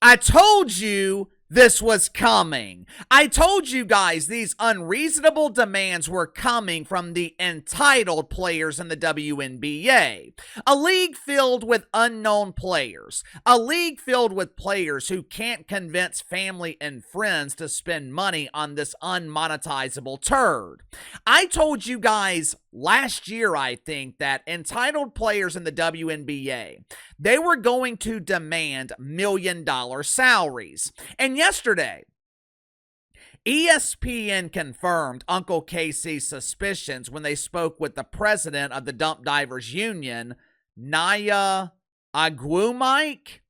I told you this was coming. I told you guys these unreasonable demands were coming from the entitled players in the WNBA. A league filled with unknown players. A league filled with players who can't convince family and friends to spend money on this unmonetizable turd. I told you guys last year, I think, that entitled players in the WNBA, they were going to demand $1 million salaries. And yesterday, ESPN confirmed Uncle Casey's suspicions when they spoke with the president of the Dump Divers Union, Naya Agwumike.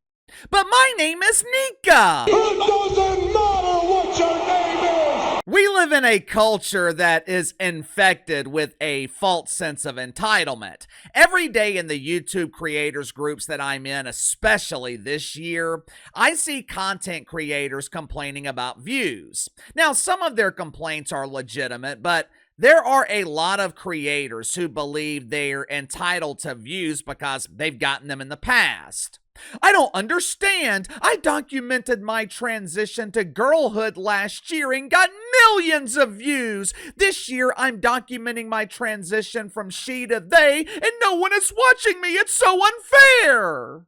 But my name is Nika. It doesn't matter what your name is. We live in a culture that is infected with a false sense of entitlement. Every day in the YouTube creators groups that I'm in, especially this year, I see content creators complaining about views. Now, some of their complaints are legitimate, but there are a lot of creators who believe they're entitled to views because they've gotten them in the past. I don't understand. I documented my transition to girlhood last year and got millions of views. This year, I'm documenting my transition from she to they, and no one is watching me. It's so unfair.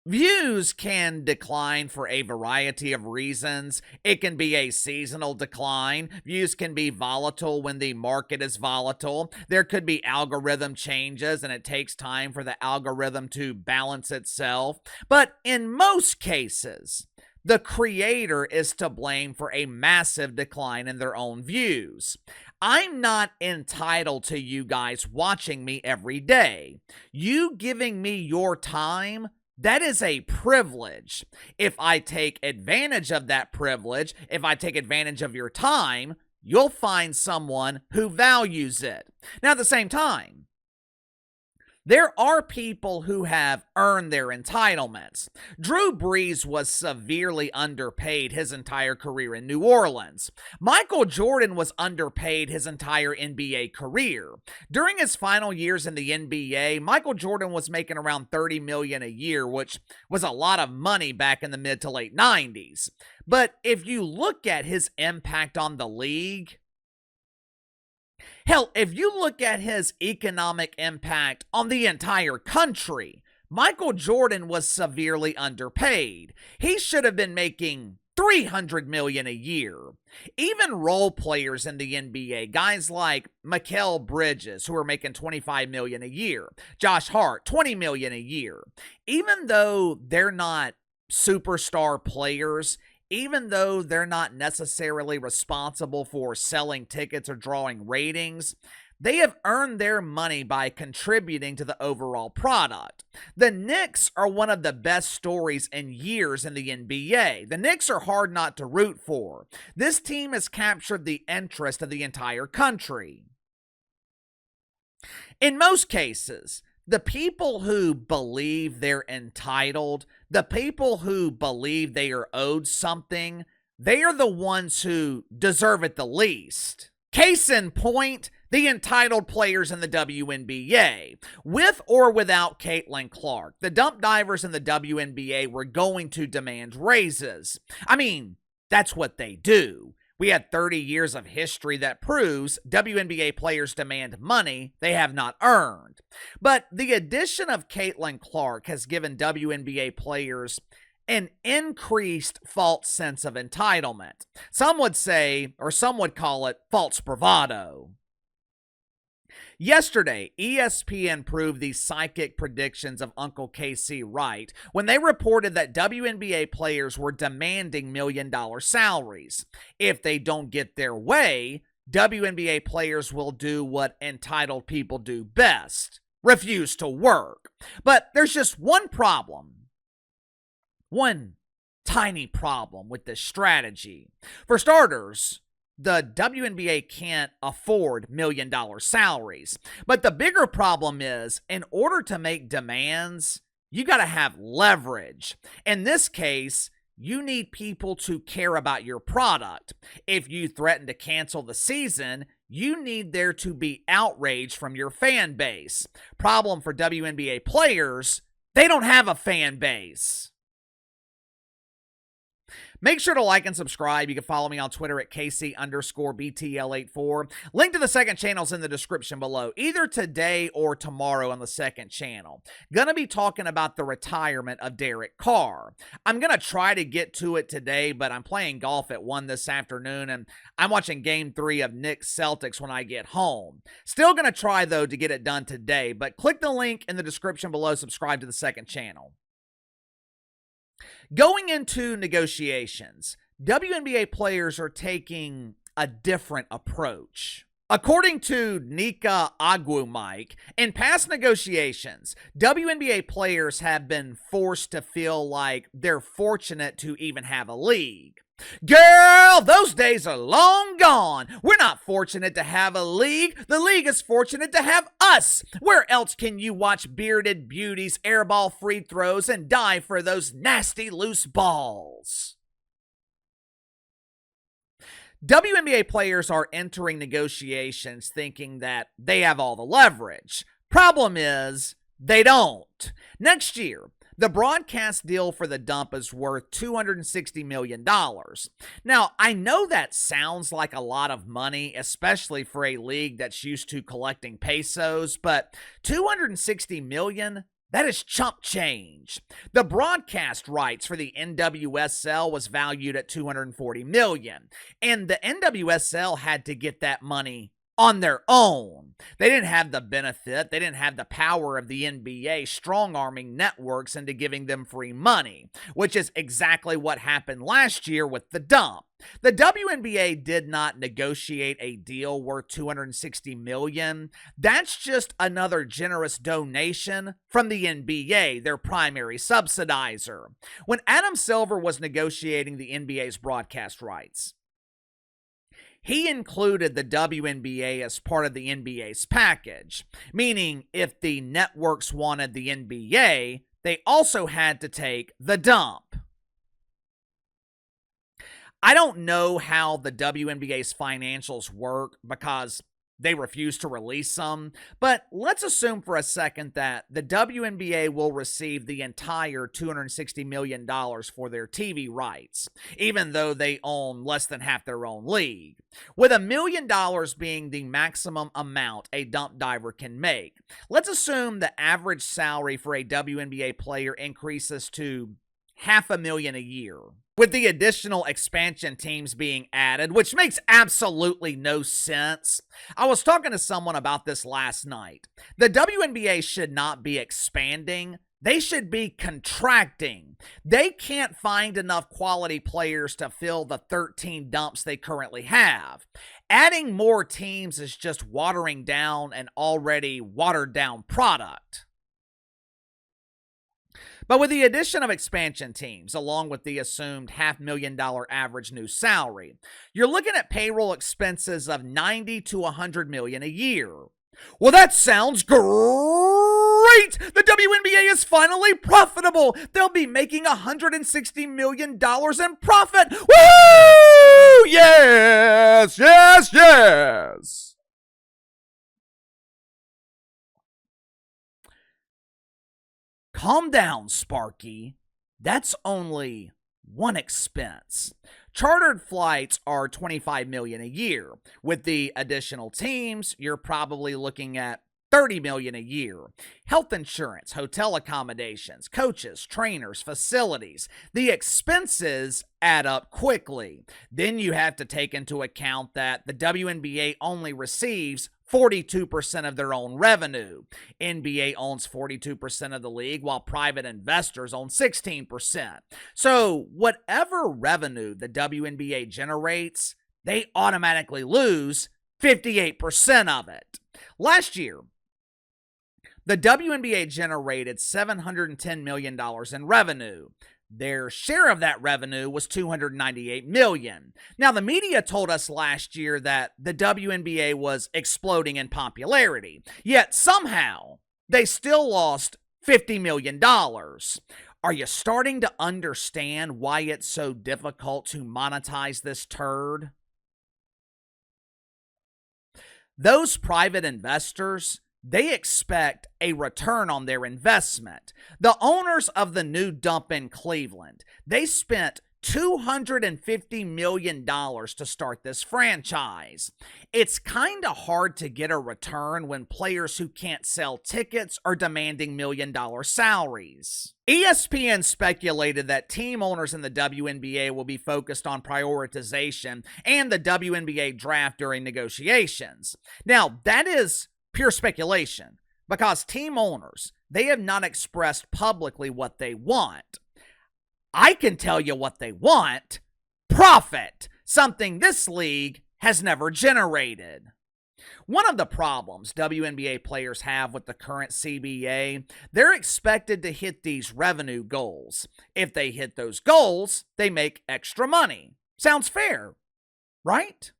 Views can decline for a variety of reasons. It can be a seasonal decline. Views can be volatile when the market is volatile. There could be algorithm changes, and it takes time for the algorithm to balance itself. But in most cases, the creator is to blame for a massive decline in their own views. I'm not entitled to you guys watching me every day. You giving me your time, that is a privilege. If I take advantage of that privilege, if I take advantage of your time, you'll find someone who values it. Now, at the same time, there are people who have earned their entitlements. Drew Brees was severely underpaid his entire career in New Orleans. Michael Jordan was underpaid his entire NBA career. During his final years in the NBA, Michael Jordan was making around $30 million a year, which was a lot of money back in the mid to late 90s. But if you look at his impact on the league, hell, if you look at his economic impact on the entire country, Michael Jordan was severely underpaid. He should have been making $300 million a year. Even role players in the NBA, guys like Mikal Bridges, who are making $25 million a year, Josh Hart, $20 million a year. Even though they're not superstar players, even though they're not necessarily responsible for selling tickets or drawing ratings, they have earned their money by contributing to the overall product. The Knicks are one of the best stories in years in the NBA. The Knicks are hard not to root for. This team has captured the interest of the entire country. In most cases, the people who believe they're entitled, the people who believe they are owed something, they are the ones who deserve it the least. Case in point, the entitled players in the WNBA. With or without Caitlin Clark, the dump divers in the WNBA were going to demand raises. I mean, that's what they do. We had 30 years of history that proves WNBA players demand money they have not earned. But the addition of Caitlin Clark has given WNBA players an increased false sense of entitlement. Some would say, or some would call it, false bravado. Yesterday, ESPN proved the psychic predictions of Uncle KC right when they reported that WNBA players were demanding $1 million salaries. If they don't get their way, WNBA players will do what entitled people do best: refuse to work. But there's just one problem. One tiny problem with this strategy. For starters, the WNBA can't afford $1 million salaries. But the bigger problem is, in order to make demands, you got to have leverage. In this case, you need people to care about your product. If you threaten to cancel the season, you need there to be outrage from your fan base. Problem for WNBA players, They don't have a fan base. Make sure to like and subscribe. You can follow me on Twitter at KC_BTL84. Link to the second channel is in the description below, either today or tomorrow on the second channel. Gonna be talking about the retirement of Derek Carr. I'm gonna try to get to it today, but I'm playing golf at 1 this afternoon, and I'm watching Game 3 of Knicks Celtics when I get home. Still gonna try, though, to get it done today, but click the link in the description below, subscribe to the second channel. Going into negotiations, WNBA players are taking a different approach. According to Nika Agwumike, in past negotiations, WNBA players have been forced to feel like they're fortunate to even have a league. Girl, those days are long gone. We're not fortunate to have a league. The league is fortunate to have us. Where else can you watch bearded beauties airball free throws and dive for those nasty loose balls? WNBA players are entering negotiations thinking that they have all the leverage. Problem is, they don't. Next year, the broadcast deal for the dump is worth $260 million. Now, I know that sounds like a lot of money, especially for a league that's used to collecting pesos, but $260 million? That is chump change. The broadcast rights for the NWSL was valued at $240 million, and the NWSL had to get that money on their own. They didn't have the benefit, they didn't have the power of the NBA strong-arming networks into giving them free money, which is exactly what happened last year with the dump. The WNBA did not negotiate a deal worth $260 million. That's just another generous donation from the NBA, their primary subsidizer. When Adam Silver was negotiating the NBA's broadcast rights, he included the WNBA as part of the NBA's package, meaning if the networks wanted the NBA, they also had to take the dump. I don't know how the WNBA's financials work because they refuse to release them, but let's assume for a second that the WNBA will receive the entire $260 million for their TV rights, even though they own less than half their own league, with $1 million being the maximum amount a dump diver can make. Let's assume the average salary for a WNBA player increases to $500,000 a year, with the additional expansion teams being added, which makes absolutely no sense. I was talking to someone about this last night. The WNBA should not be expanding. They should be contracting. They can't find enough quality players to fill the 13 dumps they currently have. Adding more teams is just watering down an already watered down product. But with the addition of expansion teams, along with the assumed $500,000 average new salary, you're looking at payroll expenses of $90 to $100 million a year. Well, that sounds great! The WNBA is finally profitable! They'll be making $160 million in profit! Woo! Yes! Yes! Yes! Calm down, Sparky. That's only one expense. Chartered flights are $25 million a year. With the additional teams, you're probably looking at $30 million a year. Health insurance, hotel accommodations, coaches, trainers, facilities. The expenses add up quickly. Then you have to take into account that the WNBA only receives 42% of their own revenue. NBA owns 42% of the league, while private investors own 16%. So whatever revenue the WNBA generates, they automatically lose 58% of it. Last year, the WNBA generated $710 million in revenue. Their share of that revenue was $298 million. Now, the media told us last year that the WNBA was exploding in popularity, yet somehow they still lost $50 million. Are you starting to understand why it's so difficult to monetize this turd? Those private investors, they expect a return on their investment. The owners of the new dump in Cleveland, they spent $250 million to start this franchise. It's kind of hard to get a return when players who can't sell tickets are demanding million-dollar salaries. ESPN speculated that team owners in the WNBA will be focused on prioritization and the WNBA draft during negotiations. Now, that is pure speculation because team owners, they have not expressed publicly what they want. I can tell you what they want: profit, something this league has never generated. One of the problems WNBA players have with the current CBA, they're expected to hit these revenue goals. If they hit those goals, they make extra money. Sounds fair, right?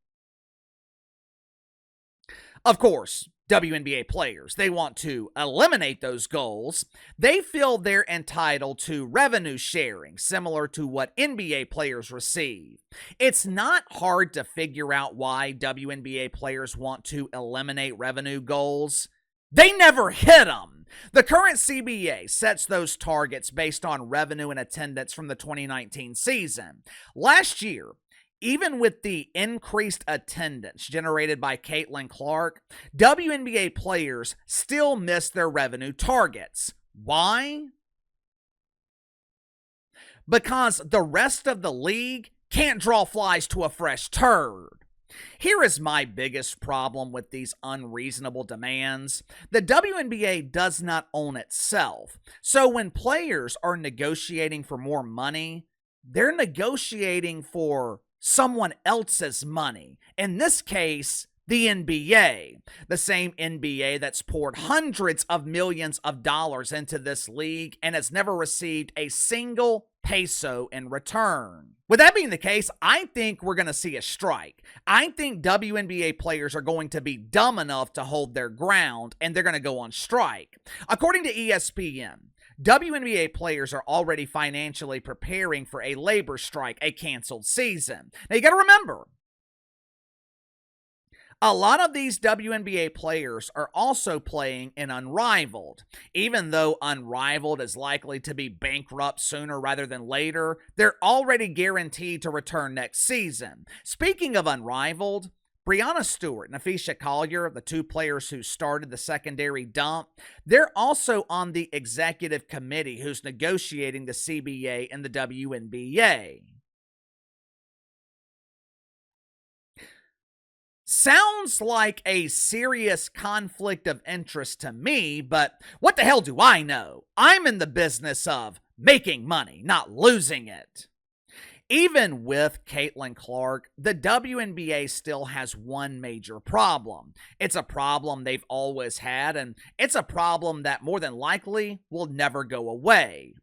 Of course, WNBA players, they want to eliminate those goals. They feel they're entitled to revenue sharing, similar to what NBA players receive. It's not hard to figure out why WNBA players want to eliminate revenue goals. They never hit them. The current CBA sets those targets based on revenue and attendance from the 2019 season. Last year, even with the increased attendance generated by Caitlin Clark, WNBA players still missed their revenue targets. Why? Because the rest of the league can't draw flies to a fresh turd. Here is my biggest problem with these unreasonable demands. The WNBA does not own itself. So when players are negotiating for more money, they're negotiating for someone else's money. In this case, the NBA. The same NBA that's poured hundreds of millions of dollars into this league and has never received a single peso in return. With that being the case, I think we're going to see a strike. I think WNBA players are going to be dumb enough to hold their ground and they're going to go on strike. According to ESPN, WNBA players are already financially preparing for a labor strike, a canceled season. Now you got to remember, a lot of these WNBA players are also playing in Unrivaled. Even though Unrivaled is likely to be bankrupt sooner rather than later, they're already guaranteed to return next season. Speaking of Unrivaled, Brianna Stewart and Afisha Collier, the two players who started the secondary dump, they're also on the executive committee who's negotiating the CBA and the WNBA. Sounds like a serious conflict of interest to me, but what the hell do I know? I'm in the business of making money, not losing it. Even with Caitlin Clark, the WNBA still has one major problem. It's a problem they've always had, and it's a problem that more than likely will never go away.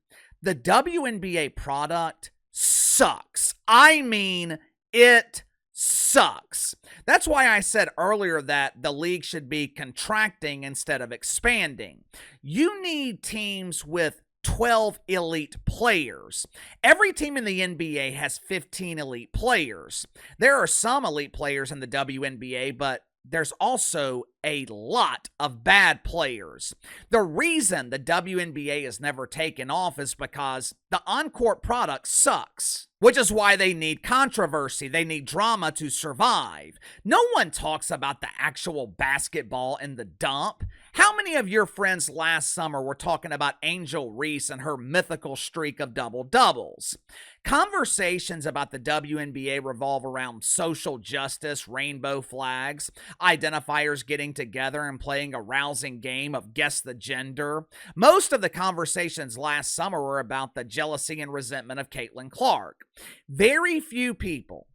The WNBA product sucks. I mean, it sucks. That's why I said earlier that the league should be contracting instead of expanding. You need teams with 12 elite players. Every team in the NBA has 15 elite players. There are some elite players in the WNBA, but there's also a lot of bad players. The reason the WNBA has never taken off is because the on-court product sucks, which is why they need controversy. They need drama to survive. No one talks about the actual basketball in the dump. How many of your friends last summer were talking about Angel Reese and her mythical streak of double-doubles? Conversations about the WNBA revolve around social justice, rainbow flags, identifiers getting together and playing a rousing game of guess the gender. Most of the conversations last summer were about the jealousy and resentment of Caitlin Clark. Very few people,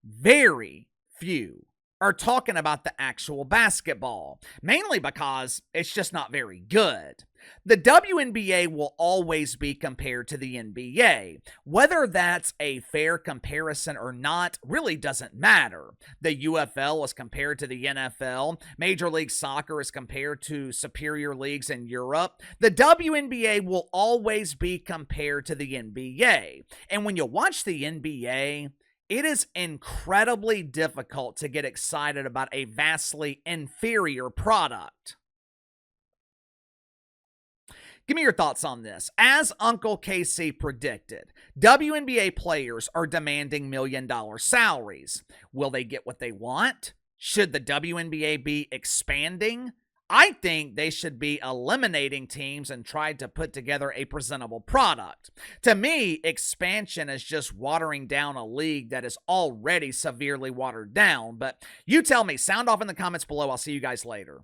very few, are talking about the actual basketball, mainly because it's just not very good. The WNBA will always be compared to the NBA. Whether that's a fair comparison or not really doesn't matter. The UFL is compared to the NFL. Major League Soccer is compared to superior leagues in Europe. The WNBA will always be compared to the NBA. And when you watch the NBA, It is incredibly difficult to get excited about a vastly inferior product. Give me your thoughts on this. As Uncle KC predicted, WNBA players are demanding million-dollar salaries. Will they get what they want? Should the WNBA be expanding? I think they should be eliminating teams and try to put together a presentable product. To me, expansion is just watering down a league that is already severely watered down. But you tell me, sound off in the comments below. I'll see you guys later.